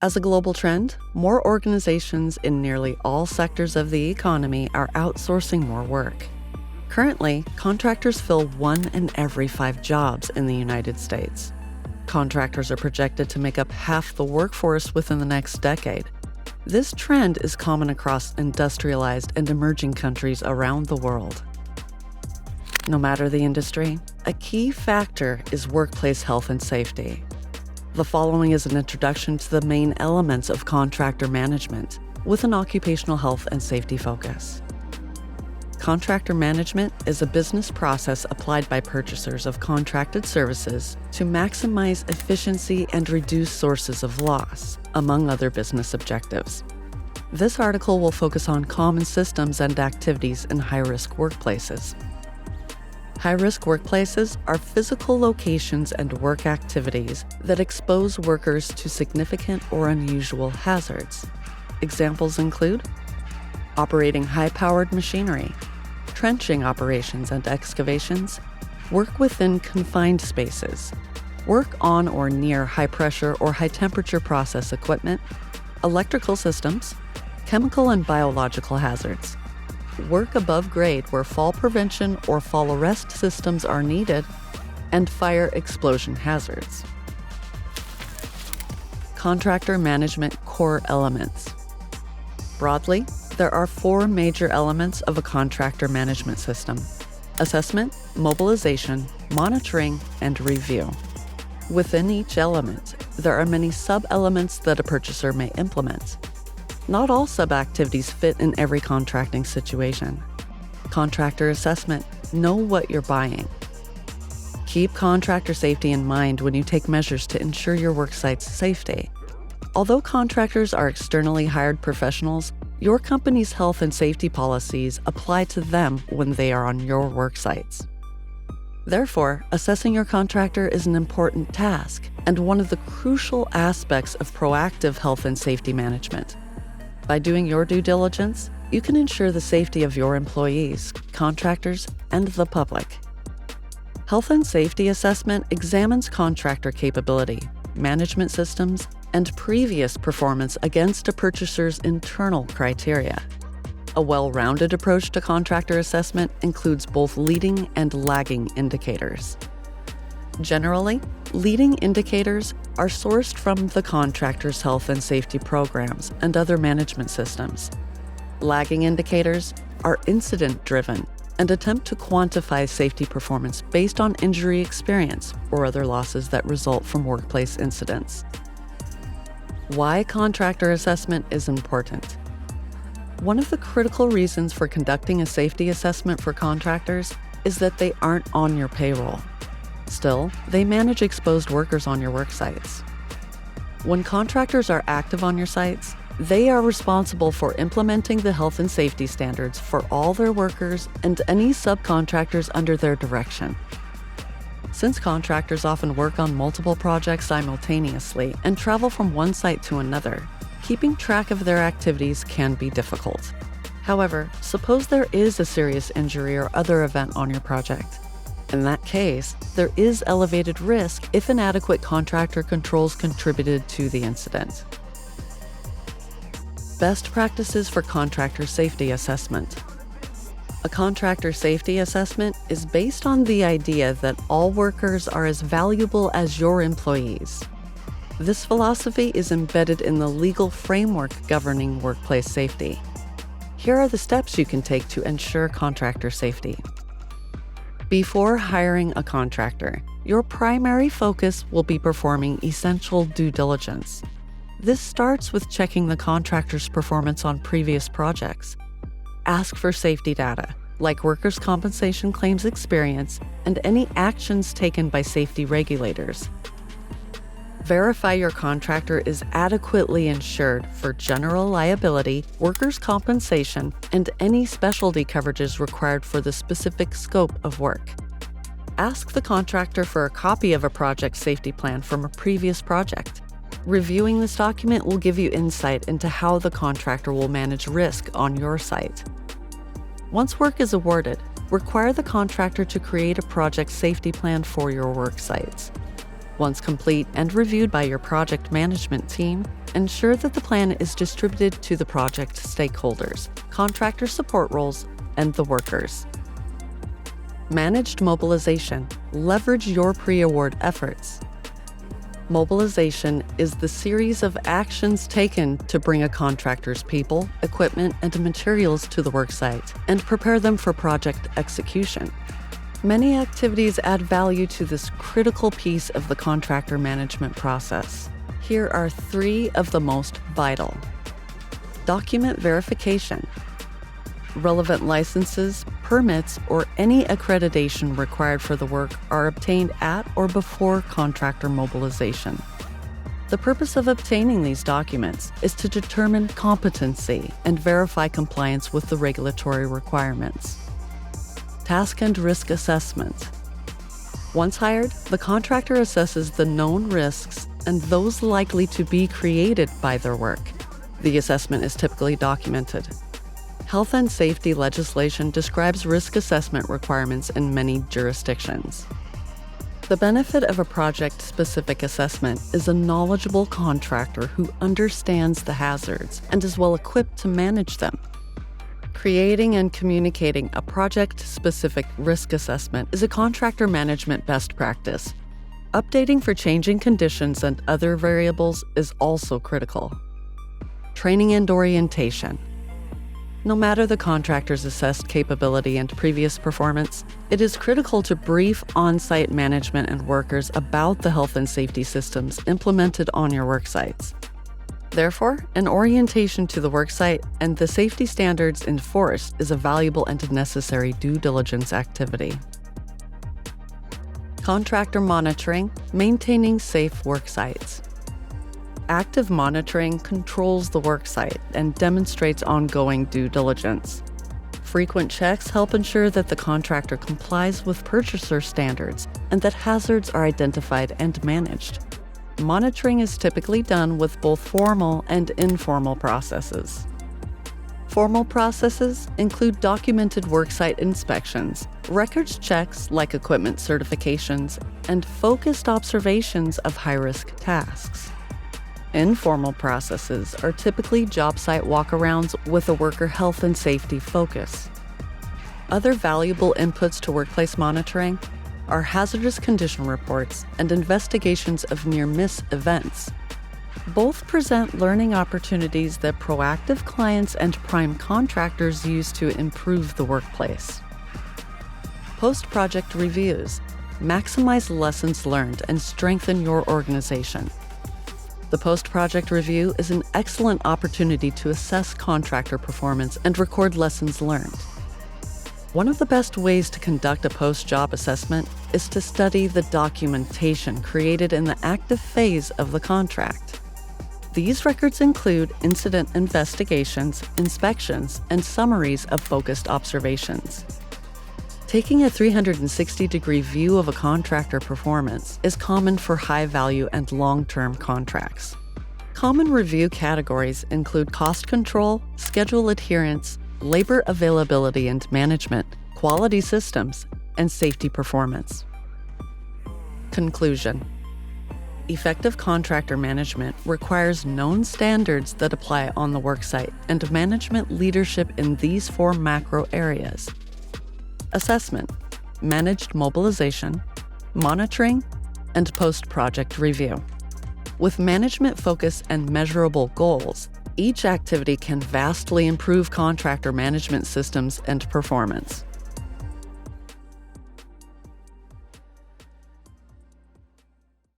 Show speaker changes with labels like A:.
A: As a global trend, more organizations in nearly all sectors of the economy are outsourcing more work. Currently, contractors fill 1 in every 5 jobs in the United States. Contractors are projected to make up half the workforce within the next decade. This trend is common across industrialized and emerging countries around the world. No matter the industry, a key factor is workplace health and safety. The following is an introduction to the main elements of contractor management, with an occupational health and safety focus. Contractor management is a business process applied by purchasers of contracted services to maximize efficiency and reduce sources of loss, among other business objectives. This article will focus on common systems and activities in high-risk workplaces. High-risk workplaces are physical locations and work activities that expose workers to significant or unusual hazards. Examples include operating high-powered machinery, trenching operations and excavations, work within confined spaces, work on or near high-pressure or high-temperature process equipment, electrical systems, chemical and biological hazards, work above grade where fall prevention or fall arrest systems are needed, and fire explosion hazards. Contractor management core elements. Broadly, there are 4 major elements of a contractor management system: assessment, mobilization, monitoring, and review. Within each element, there are many sub-elements that a purchaser may implement. Not all sub-activities fit in every contracting situation. Contractor assessment: know what you're buying. Keep contractor safety in mind when you take measures to ensure your worksite's safety. Although contractors are externally hired professionals, your company's health and safety policies apply to them when they are on your work sites. Therefore, assessing your contractor is an important task and one of the crucial aspects of proactive health and safety management. By doing your due diligence, you can ensure the safety of your employees, contractors, and the public. Health and safety assessment examines contractor capability, management systems, and previous performance against a purchaser's internal criteria. A well-rounded approach to contractor assessment includes both leading and lagging indicators. Generally, leading indicators are sourced from the contractor's health and safety programs and other management systems. Lagging indicators are incident-driven and attempt to quantify safety performance based on injury experience or other losses that result from workplace incidents. Why contractor assessment is important. One of the critical reasons for conducting a safety assessment for contractors is that they aren't on your payroll. Still, they manage exposed workers on your work sites. When contractors are active on your sites, they are responsible for implementing the health and safety standards for all their workers and any subcontractors under their direction. Since contractors often work on multiple projects simultaneously and travel from one site to another, keeping track of their activities can be difficult. However, suppose there is a serious injury or other event on your project. In that case, there is elevated risk if inadequate contractor controls contributed to the incident. Best practices for contractor safety assessment. A contractor safety assessment is based on the idea that all workers are as valuable as your employees. This philosophy is embedded in the legal framework governing workplace safety. Here are the steps you can take to ensure contractor safety. Before hiring a contractor, your primary focus will be performing essential due diligence. This starts with checking the contractor's performance on previous projects. Ask for safety data, like workers' compensation claims experience and any actions taken by safety regulators. Verify your contractor is adequately insured for general liability, workers' compensation, and any specialty coverages required for the specific scope of work. Ask the contractor for a copy of a project safety plan from a previous project. Reviewing this document will give you insight into how the contractor will manage risk on your site. Once work is awarded, require the contractor to create a project safety plan for your work sites. Once complete and reviewed by your project management team, ensure that the plan is distributed to the project stakeholders, contractor support roles, and the workers. Managed mobilization. Leverage your pre-award efforts. Mobilization is the series of actions taken to bring a contractor's people, equipment, and materials to the worksite and prepare them for project execution. Many activities add value to this critical piece of the contractor management process. Here are 3 of the most vital. Document verification. Relevant licenses, permits, or any accreditation required for the work are obtained at or before contractor mobilization. The purpose of obtaining these documents is to determine competency and verify compliance with the regulatory requirements. Task and risk assessment. Once hired, the contractor assesses the known risks and those likely to be created by their work. The assessment is typically documented. Health and safety legislation describes risk assessment requirements in many jurisdictions. The benefit of a project-specific assessment is a knowledgeable contractor who understands the hazards and is well equipped to manage them. Creating and communicating a project-specific risk assessment is a contractor management best practice. Updating for changing conditions and other variables is also critical. Training and orientation. No matter the contractor's assessed capability and previous performance, it is critical to brief on-site management and workers about the health and safety systems implemented on your work sites. Therefore, an orientation to the worksite and the safety standards enforced is a valuable and necessary due diligence activity. Contractor monitoring, maintaining safe worksites. Active monitoring controls the worksite and demonstrates ongoing due diligence. Frequent checks help ensure that the contractor complies with purchaser standards and that hazards are identified and managed. Monitoring is typically done with both formal and informal processes. Formal processes include documented worksite inspections, records checks like equipment certifications, and focused observations of high-risk tasks. Informal processes are typically job site walkarounds with a worker health and safety focus. Other valuable inputs to workplace monitoring are hazardous condition reports and investigations of near-miss events. Both present learning opportunities that proactive clients and prime contractors use to improve the workplace. Post-project reviews. Maximize lessons learned and strengthen your organization. The post-project review is an excellent opportunity to assess contractor performance and record lessons learned. One of the best ways to conduct a post-job assessment is to study the documentation created in the active phase of the contract. These records include incident investigations, inspections, and summaries of focused observations. Taking a 360-degree view of a contractor performance is common for high-value and long-term contracts. Common review categories include cost control, schedule adherence, labor availability and management, quality systems, and safety performance. Conclusion. Effective contractor management requires known standards that apply on the worksite and management leadership in these 4 macro areas: assessment, managed mobilization, monitoring, and post-project review. With management focus and measurable goals, each activity can vastly improve contractor management systems and performance.